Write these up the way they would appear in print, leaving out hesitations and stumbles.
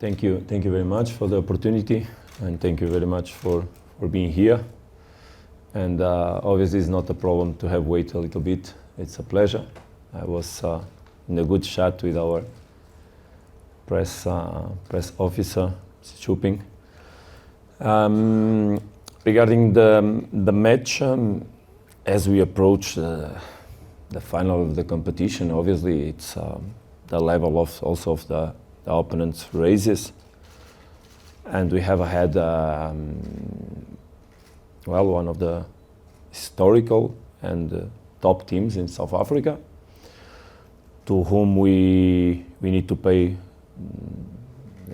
Thank you very much for the opportunity, and thank you very much for being here. And obviously it's not a problem to have wait a little bit. It's a pleasure. I was in a good chat with our press officer, 𝗖𝗢𝗡𝗥𝗙𝗦𝗦. Regarding the match, as we approach the final of the competition, obviously it's the level of also of the opponents raises, and we have had one of the historical and top teams in South Africa, to whom we need to pay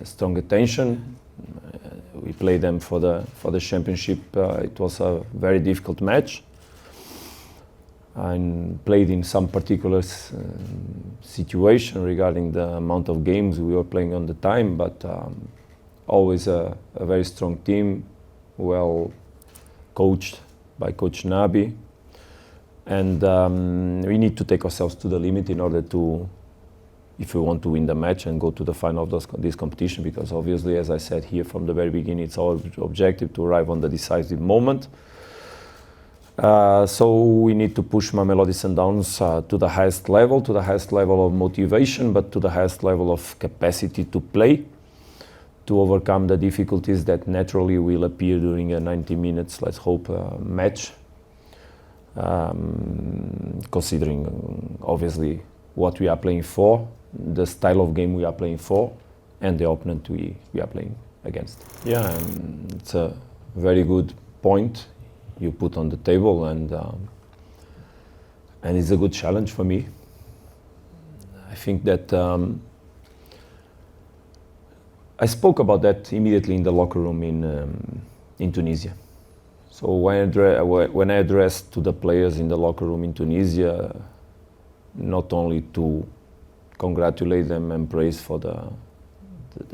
strong attention. We played them for the championship. It was a very difficult match, and played in some particular situation regarding the amount of games we were playing on the time, but always a very strong team, well coached by Coach Nabi, and we need to take ourselves to the limit in order to, if we want to win the match and go to the final of this competition, because obviously, as I said here from the very beginning, it's our objective to arrive on the decisive moment. So we need to push Mamelodi Sundowns to the highest level of motivation, but to the highest level of capacity to play, to overcome the difficulties that naturally will appear during a 90 minutes, let's hope, match, considering obviously what we are playing for, the style of game we are playing for, and the opponent we are playing against. Yeah, it's a very good point you put on the table, and it's a good challenge for me. I think that I spoke about that immediately in the locker room in Tunisia. So when I addressed to the players in the locker room in Tunisia, not only to congratulate them and praise for the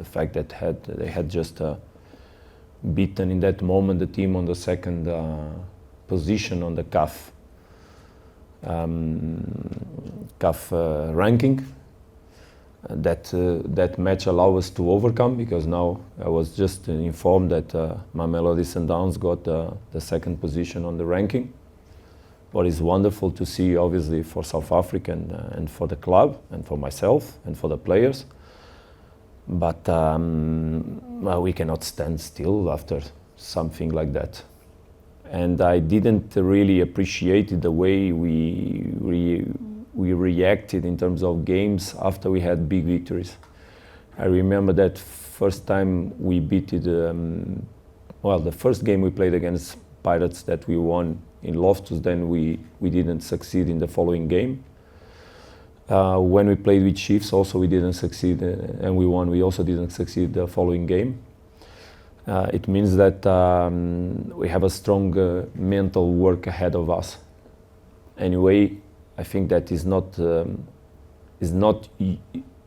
fact that they had just beaten in that moment the team on the second position on the CAF ranking. That match allowed us to overcome, because now I was just informed that Mamelodi Sundowns got the second position on the ranking. What is wonderful to see, obviously, for South Africa and for the club and for myself and for the players. But we cannot stand still after something like that. And I didn't really appreciate the way we reacted in terms of games after we had big victories. I remember that first time we beat it, the first game we played against Pirates that we won in Loftus, then we didn't succeed in the following game. When we played with Chiefs, also we didn't succeed, and we won. We also didn't succeed the following game. It means that we have a strong mental work ahead of us. Anyway, I think that is not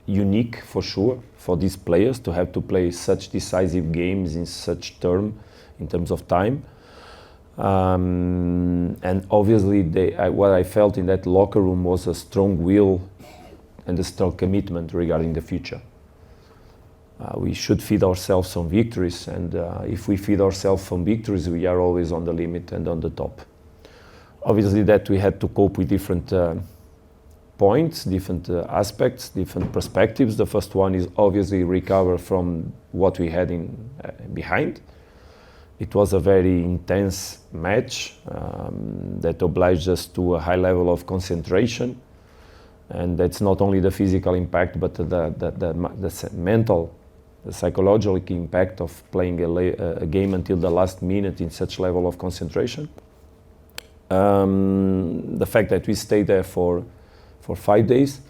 unique for sure for these players to have to play such decisive games in such in terms of time. And obviously, what I felt in that locker room was a strong will and a strong commitment regarding the future. We should feed ourselves on victories, and if we feed ourselves on victories, we are always on the limit and on the top. Obviously, that we had to cope with different points, different aspects, different perspectives. The first one is obviously recover from what we had behind. It was a very intense match that obliged us to a high level of concentration, and that's not only the physical impact, but the mental, the psychological impact of playing a game until the last minute in such level of concentration. The fact that we stayed there for 5 days.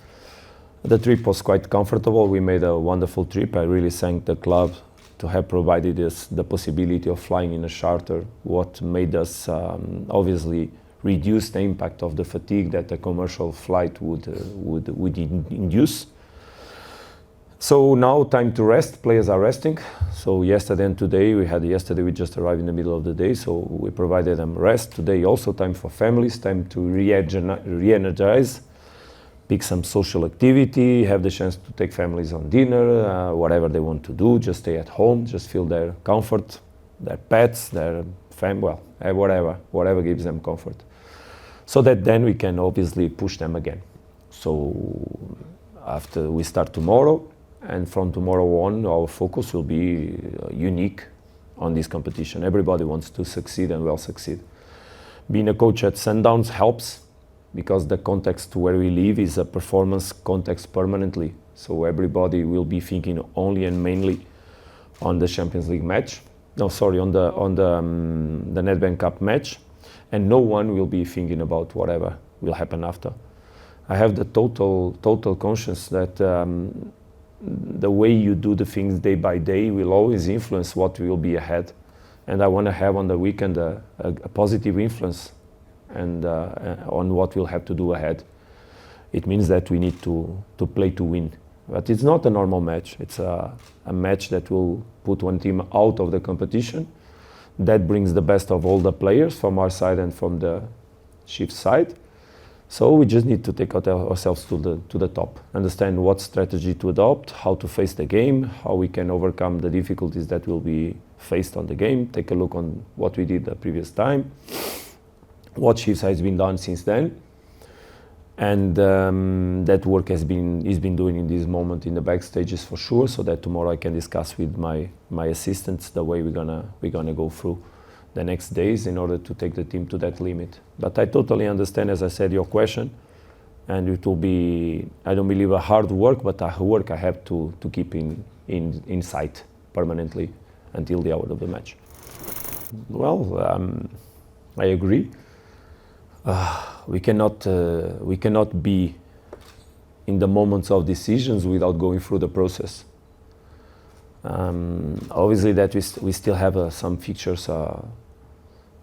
The trip was quite comfortable. We made a wonderful trip. I really thank the club to have provided us the possibility of flying in a charter, what made us obviously reduce the impact of the fatigue that a commercial flight would induce. So now time to rest. Players are resting. So yesterday and today, we just arrived in the middle of the day, so we provided them rest. Today also time for families, time to re-energize, pick some social activity, have the chance to take families on dinner, whatever they want to do, just stay at home, just feel their comfort, their pets, their whatever gives them comfort. So that then we can obviously push them again. So after we start tomorrow, and from tomorrow on, our focus will be unique on this competition. Everybody wants to succeed and will succeed. Being a coach at Sundowns helps, because the context where we live is a performance context permanently. So everybody will be thinking only and mainly on the Champions League match. No, sorry, on the Nedbank Cup match, and no one will be thinking about whatever will happen after. I have the total conscience that the way you do the things day by day will always influence what will be ahead, and I want to have on the weekend a positive influence and on what we'll have to do ahead. It means that we need to play to win. But it's not a normal match. It's a match that will put one team out of the competition. That brings the best of all the players from our side and from the Chiefs side. So we just need to take ourselves to the top, understand what strategy to adopt, how to face the game, how we can overcome the difficulties that will be faced on the game, take a look on what we did the previous time, what Chiefs has been done since then. And that work is been doing in this moment in the backstages for sure, so that tomorrow I can discuss with my assistants the way we're gonna go through the next days in order to take the team to that limit. But I totally understand, as I said, your question, and it will be, I don't believe a hard work, but a work I have to keep in sight permanently until the hour of the match. Well, I agree. We cannot be in the moments of decisions without going through the process. Obviously, that we still have some fixtures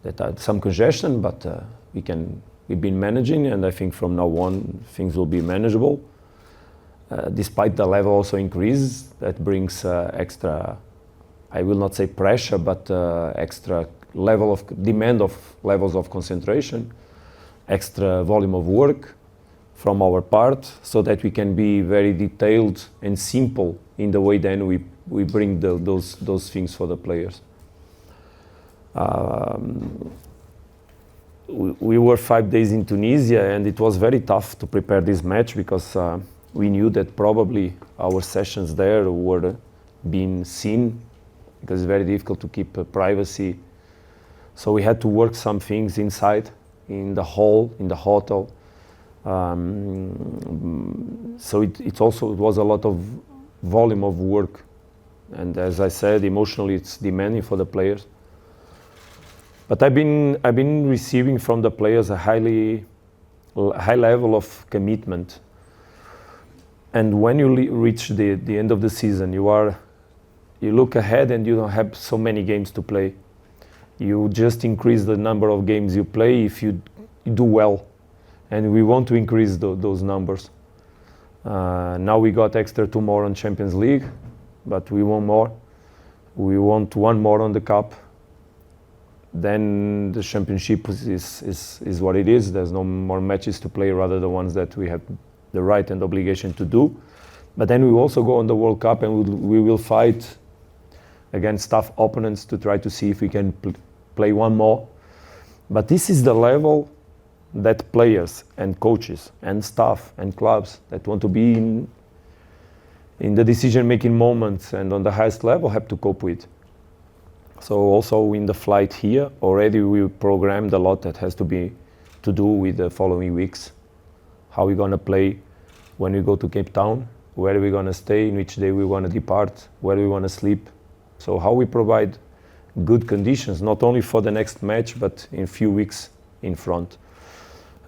that are some congestion, but we've been managing, and I think from now on things will be manageable. Despite the level also increase, that brings extra, I will not say pressure, but extra level of demand of levels of concentration, extra volume of work from our part, so that we can be very detailed and simple in the way then we bring those things for the players. We were 5 days in Tunisia, and it was very tough to prepare this match, because we knew that probably our sessions there were being seen, because it's very difficult to keep privacy. So we had to work some things inside, in the hall, in the hotel. So it was a lot of volume of work, and as I said, emotionally it's demanding for the players. But I've been receiving from the players a high level of commitment. And when you reach the end of the season, you look ahead and you don't have so many games to play. You just increase the number of games you play if you do well, and we want to increase those numbers. Now we got extra 2 more on Champions League, but we want more. We want 1 more on the Cup. Then the Championship is what it is. There's no more matches to play, rather the ones that we have the right and obligation to do. But then we also go on the World Cup, and we will fight against tough opponents to try to see if we can play 1 more. But this is the level that players and coaches and staff and clubs that want to be in the decision-making moments and on the highest level have to cope with. So also in the flight here, already we programmed a lot that has to do with the following weeks. How we're gonna play when we go to Cape Town, where we're gonna stay, in which day we wanna depart, where we wanna sleep. So how we provide good conditions, not only for the next match, but in few weeks in front.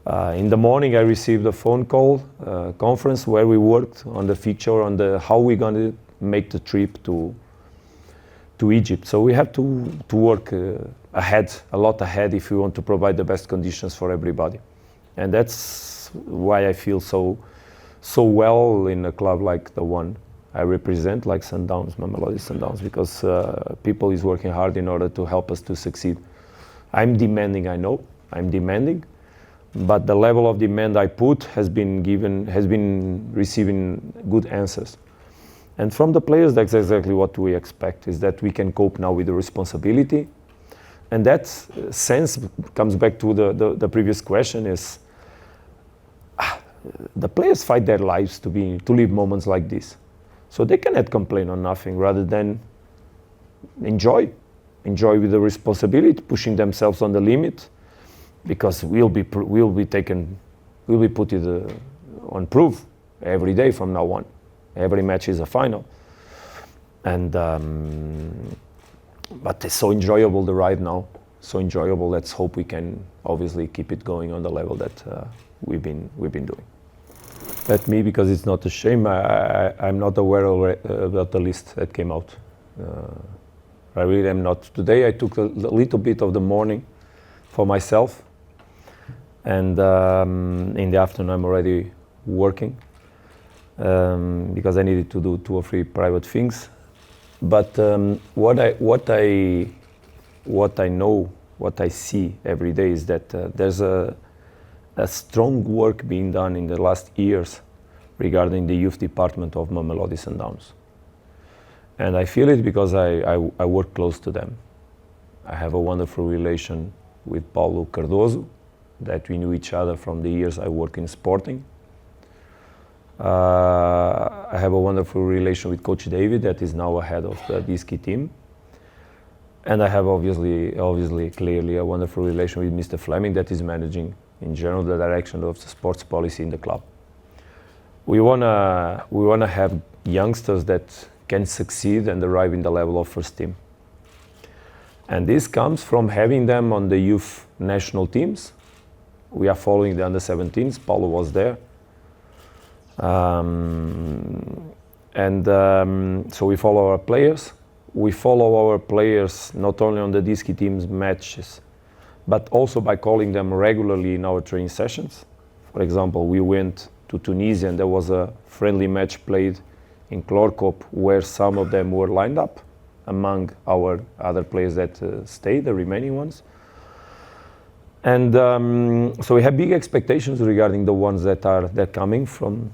In the morning, I received a phone call, conference, where we worked on the fixture, on how we're going to make the trip to Egypt. So we have to work ahead, a lot ahead, if we want to provide the best conditions for everybody. And that's why I feel so well in a club like the one I represent, like Sundowns, Mamelodi Sundowns, because people is working hard in order to help us to succeed. I'm demanding, I know, I'm demanding, but the level of demand I put has been receiving good answers. And from the players, that's exactly what we expect, is that we can cope now with the responsibility. And that sense comes back to the previous question, is the players fight their lives to live moments like this. So they cannot complain on nothing, rather than enjoy with the responsibility, pushing themselves on the limit, because we'll be put it on proof every day from now on. Every match is a final, and but it's so enjoyable, the ride now, so enjoyable. Let's hope we can obviously keep it going on the level that we've been doing. Let me, because it's not a shame, I'm not aware about the list that came out. I really am not. Today I took a little bit of the morning for myself, and in the afternoon I'm already working, because I needed to do 2 or 3 private things. But what I know, what I see every day is that there's a strong work being done in the last years regarding the youth department of Mamelodi Sundowns. And I feel it because I work close to them. I have a wonderful relation with Miguel Cardoso, that we knew each other from the years I work in Sporting. I have a wonderful relation with Coach David, that is now ahead of the 𝗖𝗢𝗡𝗙𝗦𝗙 team. And I have obviously, clearly a wonderful relation with Mr. Fleming, that is managing in general the direction of the sports policy in the club. We wanna have youngsters that can succeed and arrive in the level of first team. And this comes from having them on the youth national teams. We are following the under-17s. Paulo was there. So we follow our players. We follow our players not only on the 𝗖𝗢𝗡𝗙𝗥𝗘𝗡𝗥𝗡 team's matches, but also by calling them regularly in our training sessions. For example, we went to Tunisia and there was a friendly match played in 𝗖𝗢𝗡𝗥𝗙𝗦𝗙 where some of them were lined up among our other players that stayed, the remaining ones. And so we have big expectations regarding the ones that are coming from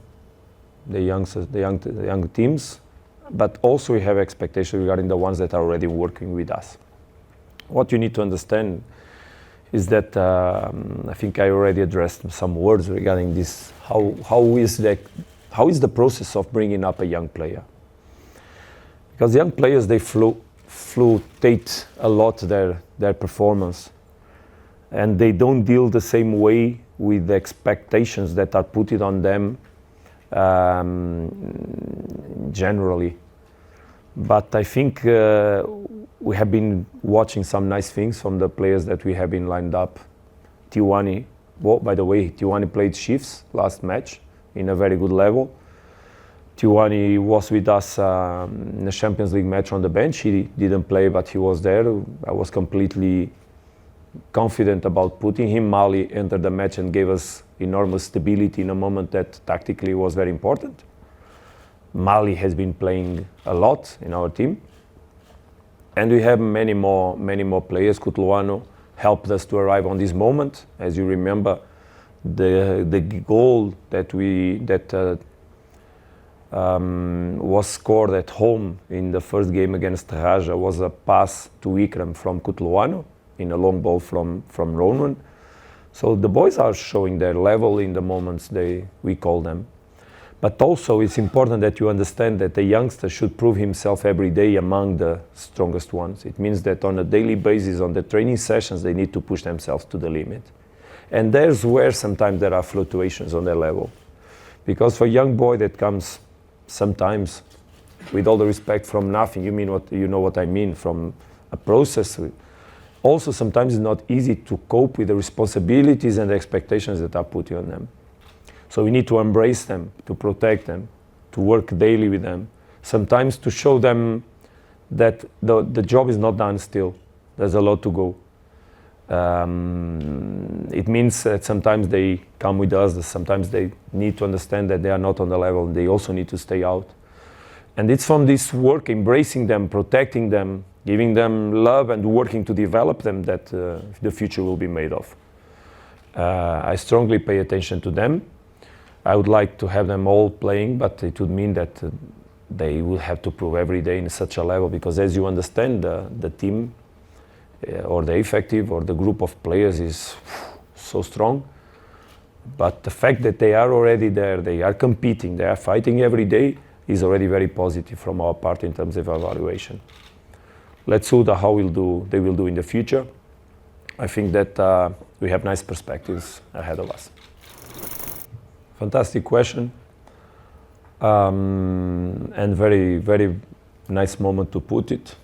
the young teams, but also we have expectations regarding the ones that are already working with us. What you need to understand is that I think I already addressed some words regarding this. How is the process of bringing up a young player? Because young players, they fluctuate a lot their performance, and they don't deal the same way with the expectations that are put on them generally. But I think we have been watching some nice things from the players that we have been lined up. 𝗖𝗢𝗡𝗙𝗦𝗙, well, by the way, 𝗖𝗢𝗡𝗙𝗦𝗙 played shifts last match in a very good level. 𝗖𝗢𝗡𝗙𝗦𝗙 was with us in the Champions League match on the bench. He didn't play, but he was there. I was completely confident about putting him. Mali entered the match and gave us enormous stability in a moment that tactically was very important. Mali has been playing a lot in our team. And we have many more players. 𝗖𝗢𝗡𝗦𝗙 helped us to arrive on this moment. As you remember, the goal that was scored at home in the first game against Raja was a pass to Ikram from 𝗖𝗢𝗡𝗦𝗙 in a long ball from Ronan. So the boys are showing their level in the moments we call them. But also it's important that you understand that the youngster should prove himself every day among the strongest ones. It means that on a daily basis, on the training sessions, they need to push themselves to the limit. And there's where sometimes there are fluctuations on their level. Because for a young boy that comes sometimes, with all the respect, from nothing, you know what I mean, from a process. Also sometimes it's not easy to cope with the responsibilities and the expectations that are put on them. So we need to embrace them, to protect them, to work daily with them. Sometimes to show them that the job is not done still. There's a lot to go. It means that sometimes they come with us, sometimes they need to understand that they are not on the level, and they also need to stay out. And it's from this work, embracing them, protecting them, giving them love and working to develop them, that the future will be made of. I strongly pay attention to them. I would like to have them all playing, but it would mean that they will have to prove every day in such a level, because as you understand, the team or the effective or the group of players is so strong. But the fact that they are already there, they are competing, they are fighting every day, is already very positive from our part in terms of evaluation. Let's see how they will do in the future. I think that we have nice perspectives ahead of us. Fantastic question, and very, very nice moment to put it.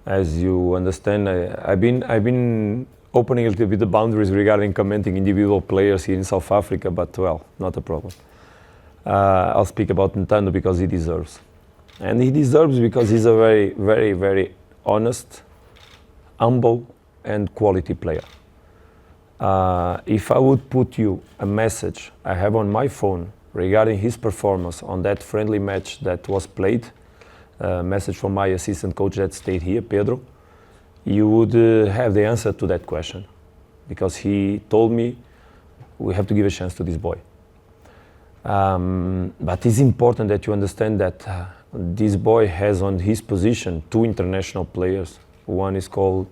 As you understand, I've been opening a little bit the boundaries regarding commenting individual players here in South Africa, but well, not a problem. I'll speak about Ntando because he deserves. And he deserves because he's a very, very, very honest, humble, and quality player. If I would put you a message I have on my phone regarding his performance on that friendly match that was played, a message from my assistant coach that stayed here, Pedro, you would have the answer to that question, because he told me we have to give a chance to this boy. But it's important that you understand that this boy has on his position 2 international players. One is called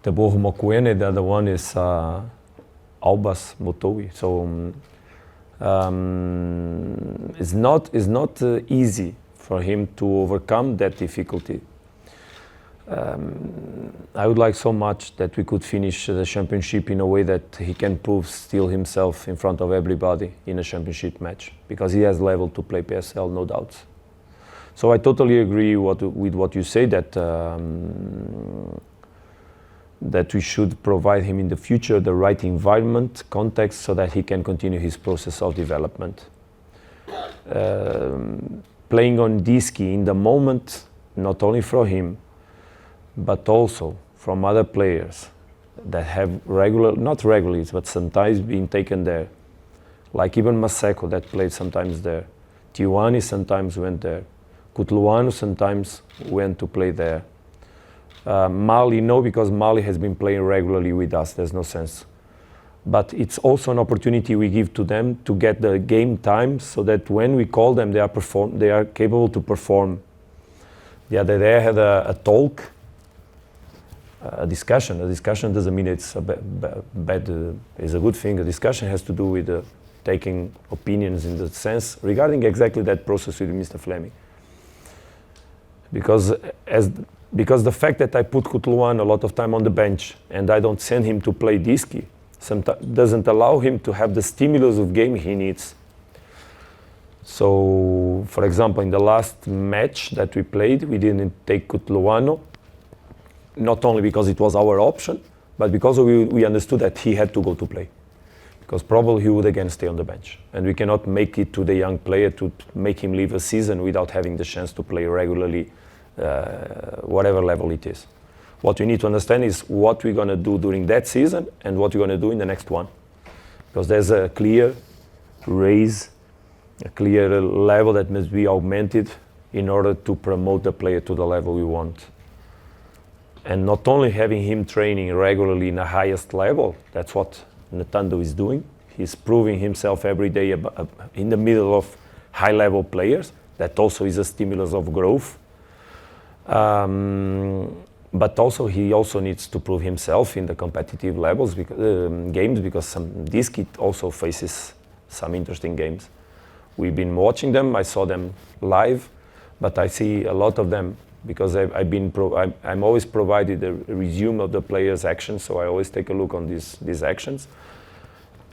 𝗖𝗢𝗡𝗦𝗦, the other one is 𝗖𝗢𝗡𝗦𝗦. So it's not easy for him to overcome that difficulty. I would like so much that we could finish the championship in a way that he can prove still himself in front of everybody in a championship match, because he has level to play PSL, no doubts. So I totally agree with what you say, that we should provide him in the future the right environment, context, so that he can continue his process of development. Playing on 𝗖𝗥𝗘𝗦𝗦 in the moment, not only for him, but also from other players that have not regularly, but sometimes been taken there, like even Maseko that played sometimes there. Tiwani sometimes went there. Kutluano sometimes went to play there. Mali, no, because Mali has been playing regularly with us, there's no sense. But it's also an opportunity we give to them to get the game time, so that when we call them, they are capable to perform. The other day I had a talk, a discussion. A discussion doesn't mean it's a bad, it's a good thing. A discussion has to do with taking opinions in the sense regarding exactly that process with Mr. Fleming. Because the fact that I put Kutluan a lot of time on the bench and I don't send him to play 𝗖𝗥𝗘𝗦𝗦 doesn't allow him to have the stimulus of game he needs. So, for example, in the last match that we played, we didn't take Kutluano, not only because it was our option, but because we understood that he had to go to play. Because probably he would again stay on the bench. And we cannot make it to the young player to make him leave a season without having the chance to play regularly, whatever level it is. What we need to understand is what we're going to do during that season and what we're going to do in the next one. Because there's a clear raise, a clear level that must be augmented in order to promote the player to the level we want. And not only having him training regularly in the highest level, that's what Ntando is doing. He's proving himself every day in the middle of high-level players. That also is a stimulus of growth. But also he also needs to prove himself in the competitive levels, games, because 𝗖𝗥𝗘𝗦𝗦 also faces some interesting games. We've been watching them. I saw them live, but I see a lot of them because I'm always provided a resume of the players' actions, so I always take a look on these actions.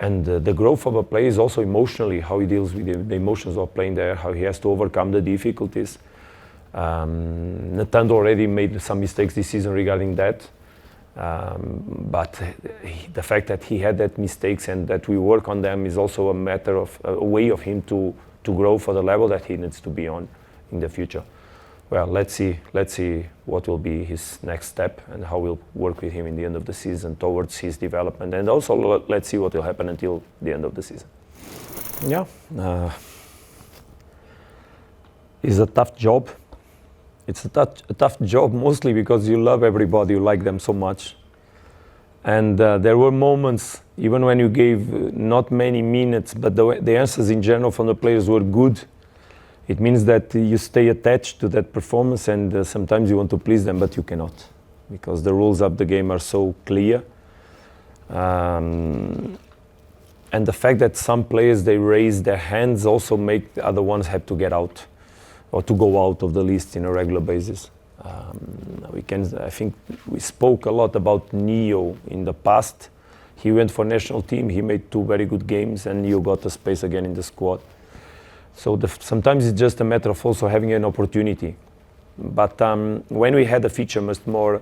And the growth of a player is also emotionally, how he deals with the emotions of playing there, how he has to overcome the difficulties. Ntando already made some mistakes this season regarding that, but the fact that he had that mistakes and that we work on them is also a matter of a way of him to grow for the level that he needs to be on in the future. Well, let's see what will be his next step and how we'll work with him in the end of the season towards his development, and also let's see what will happen until the end of the season. Yeah, it's a tough job. It's a tough job mostly because you love everybody, you like them so much. And there were moments, even when you gave not many minutes, but the answers in general from the players were good. It means that you stay attached to that performance, and sometimes you want to please them, but you cannot, because the rules of the game are so clear. And the fact that some players, they raise their hands also make the other ones have to get out or to go out of the list in a regular basis. I think we spoke a lot about Neo in the past. He went for national team, he made 2 very good games, and Neo got a space again in the squad. So sometimes it's just a matter of also having an opportunity. But when we had a feature much more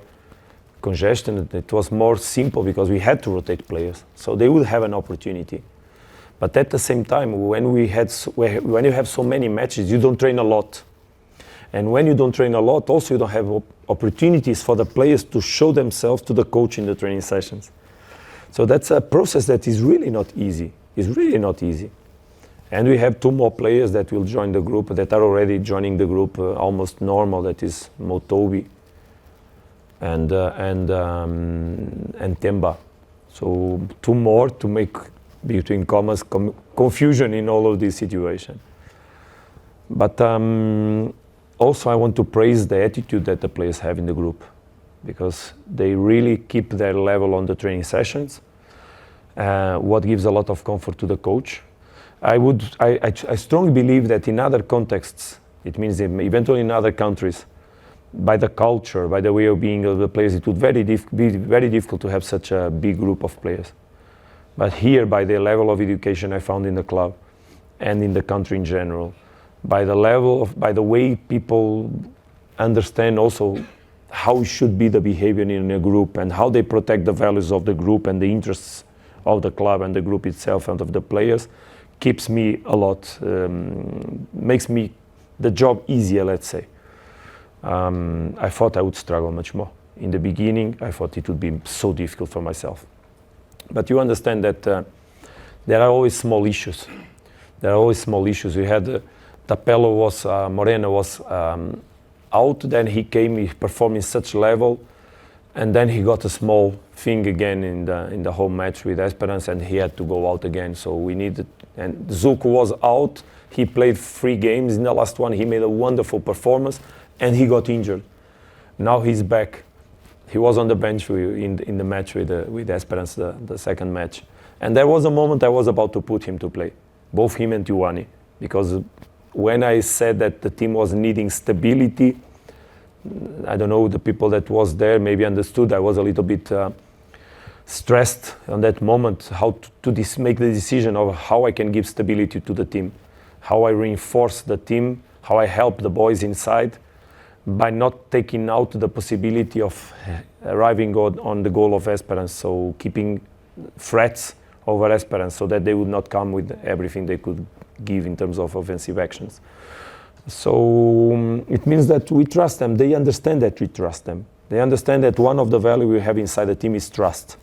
congestion, it was more simple because we had to rotate players, so they would have an opportunity. But at the same time, when you have so many matches, you don't train a lot. And when you don't train a lot, also you don't have opportunities for the players to show themselves to the coach in the training sessions. So that's a process that is really not easy. It's really not easy. And we have 2 more players that will join the group, that are already joining the group almost normal. That is Motobi and Temba. So 2 more to make, between commas, confusion in all of this situation. But also I want to praise the attitude that the players have in the group, because they really keep their level on the training sessions, what gives a lot of comfort to the coach. I strongly believe that in other contexts, it means eventually in other countries, by the culture, by the way of being of the players, it would be very difficult to have such a big group of players. But here, by the level of education I found in the club and in the country in general, by the way people understand also how should be the behavior in a group and how they protect the values of the group and the interests of the club and the group itself and of the players, keeps me a lot, makes me the job easier, let's say. I thought I would struggle much more. In the beginning, I thought it would be so difficult for myself. But you understand that there are always small issues. There are always small issues. We had Moreno was out, then he came, he performed in such level, and then he got a small thing again in the home match with Esperance, and he had to go out again. So we needed, and Zuko was out, he played 3 games. In the last one, he made a wonderful performance, and he got injured. Now he's back. He was on the bench in the match with Esperance, the second match. And there was a moment I was about to put him to play, both him and 𝗖𝗢𝗡𝗦, because when I said that the team was needing stability, I don't know, the people that was there maybe understood I was a little bit stressed on that moment, how to make the decision of how I can give stability to the team, how I reinforce the team, how I help the boys inside, by not taking out the possibility of arriving on the goal of Esperance, so keeping threats over Esperance so that they would not come with everything they could give in terms of offensive actions. So it means that we trust them. They understand that we trust them. They understand that one of the values we have inside the team is trust.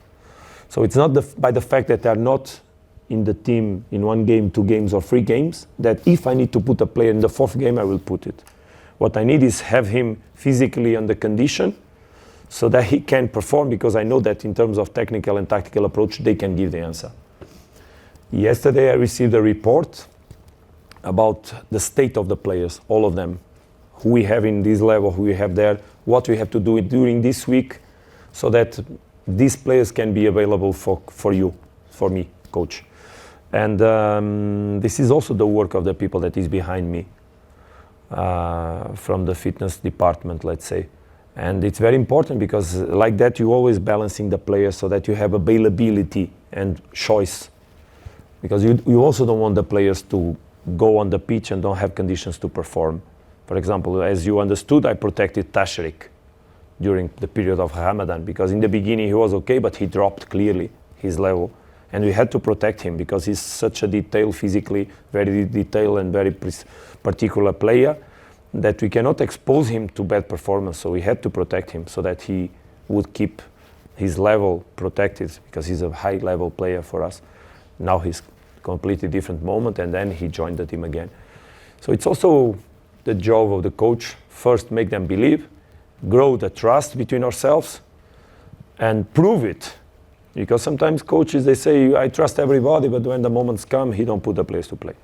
So it's not by the fact that they are not in the team in 1 game, 2 games, or 3 games, that if I need to put a player in the 4th game, I will put it. What I need is have him physically under condition so that he can perform, because I know that in terms of technical and tactical approach, they can give the answer. Yesterday, I received a report about the state of the players, all of them, who we have in this level, who we have there, what we have to do during this week so that these players can be available for you, for me, coach. And this is also the work of the people that is behind me, from the fitness department, let's say. And it's very important because like that, you're always balancing the players so that you have availability and choice. Because you also don't want the players to go on the pitch and don't have conditions to perform. For example, as you understood, I protected 𝗖𝗢𝗡𝗥𝗘𝗥𝗘𝗡 during the period of Ramadan, because in the beginning he was okay, but he dropped clearly his level. And we had to protect him because he's such a detailed, physically very detailed and very particular player that we cannot expose him to bad performance. So we had to protect him so that he would keep his level protected, because he's a high level player for us. Now he's completely different moment, and then he joined the team again. So it's also the job of the coach, first make them believe, grow the trust between ourselves, and prove it Because sometimes coaches, they say, I trust everybody, but when the moments come, he don't put the players to play.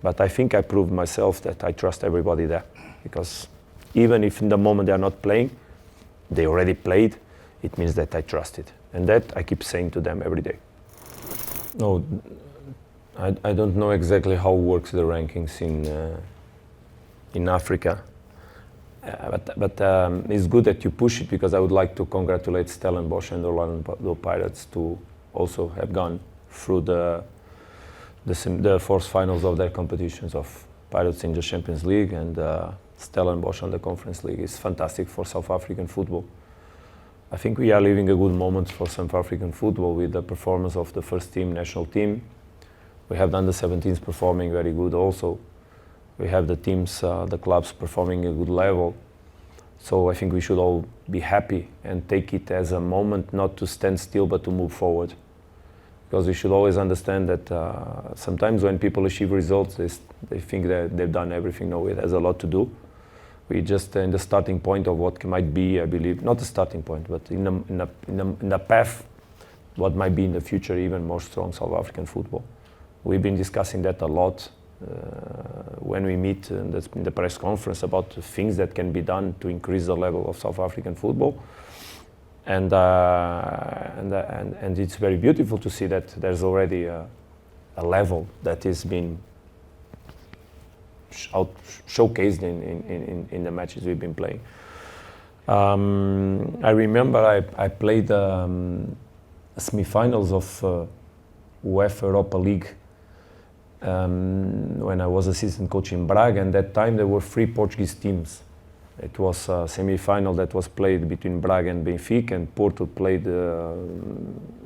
But I think I proved myself that I trust everybody there. Because even if in the moment they are not playing, they already played, it means that I trust it. And that I keep saying to them every day. No, I don't know exactly how works the rankings in Africa. But it's good that you push it, because I would like to congratulate Stellenbosch and Orlando Pirates to also have gone through the fourth finals of their competitions, of Pirates in the Champions League and Stellenbosch on the Conference League. It's fantastic for South African football. I think we are living a good moment for South African football with the performance of the first team, national team. We have the under-17s performing very good also. We have the teams, the clubs performing at a good level. So I think we should all be happy and take it as a moment not to stand still but to move forward. Because we should always understand that sometimes when people achieve results, they think that they've done everything. No, it has a lot to do. We're just in the starting point of what might be, I believe, not the starting point, but in the path, what might be in the future even more strong South African football. We've been discussing that a lot when we meet in the press conference about the things that can be done to increase the level of South African football. And it's very beautiful to see that there's already a level that is being showcased in the matches we've been playing. I remember I played semi-finals of UEFA Europa League when I was assistant coach in Braga, and that time there were 3 Portuguese teams. It was a semi-final that was played between Braga and Benfica, and Porto played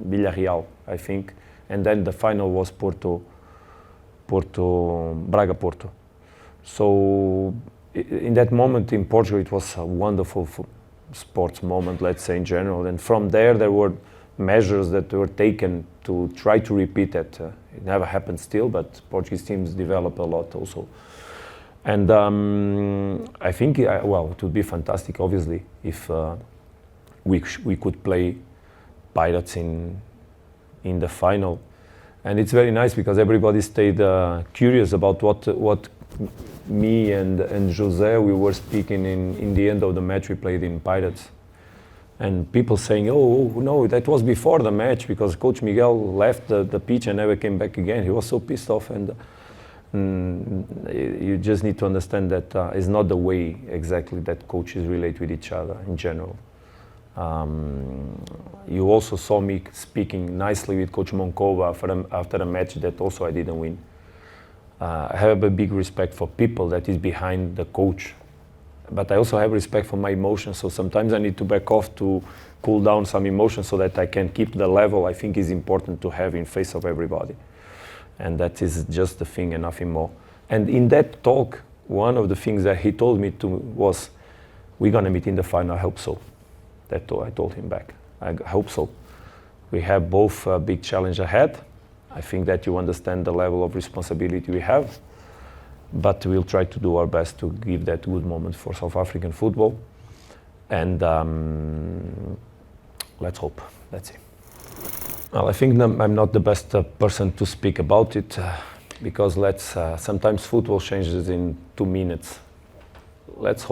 Villarreal, I think, and then the final was Braga-Porto. So in that moment in Portugal, it was a wonderful sports moment, let's say, in general. And from there were measures that were taken to try to repeat that. It never happened still, but Portuguese teams develop a lot also. And I think, well, it would be fantastic, obviously, if we could play Pirates in the final. And it's very nice because everybody stayed curious about what me and José, we were speaking in the end of the match we played in Pirates. And people saying, oh no, that was before the match because Coach Miguel left the pitch and never came back again. He was so pissed off. And you just need to understand that it's not the way exactly that coaches relate with each other in general. You also saw me speaking nicely with Coach Moncova after a match that also I didn't win. I have a big respect for people that is behind the coach, but I also have respect for my emotions. So sometimes I need to back off to cool down some emotions so that I can keep the level I think is important to have in face of everybody. And that is just the thing and nothing more. And in that talk, one of the things that he told me was, we're going to meet in the final, I hope so. That I told him back. I hope so. We have both a big challenge ahead. I think that you understand the level of responsibility we have, but we'll try to do our best to give that good moment for South African football. And let's hope. Let's see. Well, I think I'm not the best person to speak about it because sometimes football changes in 2 minutes. Let's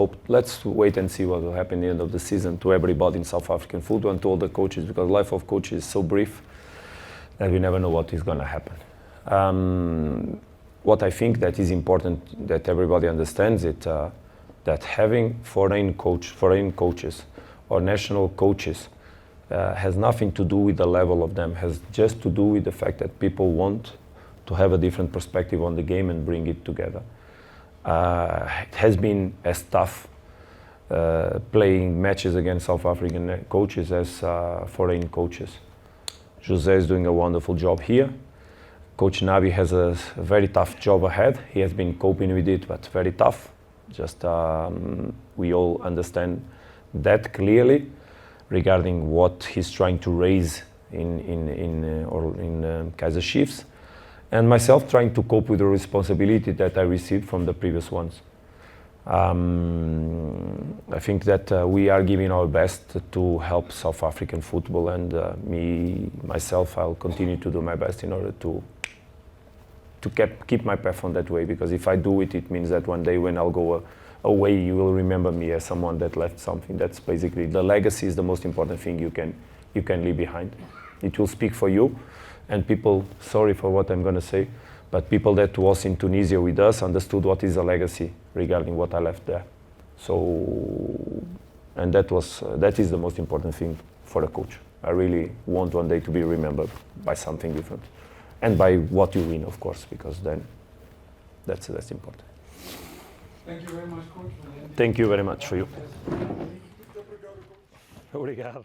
wait and see what will happen at the end of the season to everybody in South African football and to all the coaches, because life of coaches is so brief that we never know what is going to happen. What I think that is important that everybody understands it, that having foreign coaches or national coaches has nothing to do with the level of them, has just to do with the fact that people want to have a different perspective on the game and bring it together. It has been as tough playing matches against South African coaches as foreign coaches. José is doing a wonderful job here. Coach Nabi has a very tough job ahead. He has been coping with it, but very tough. Just we all understand that clearly regarding what he's trying to raise in Kaizer Chiefs. And myself trying to cope with the responsibility that I received from the previous ones. I think that we are giving our best to help South African football, and myself, I'll continue to do my best in order to keep my path on that way, because if I do it, it means that one day when I'll go away, you will remember me as someone that left something. That's basically the legacy is the most important thing you can leave behind. It will speak for you, and people, sorry for what I'm going to say, but people that was in Tunisia with us understood what is a legacy regarding what I left there. So, and that is the most important thing for a coach. I really want one day to be remembered by something different, and by what you win, of course, because then that's important. Thank you very much, coach. Thank you very much for you. Obrigado.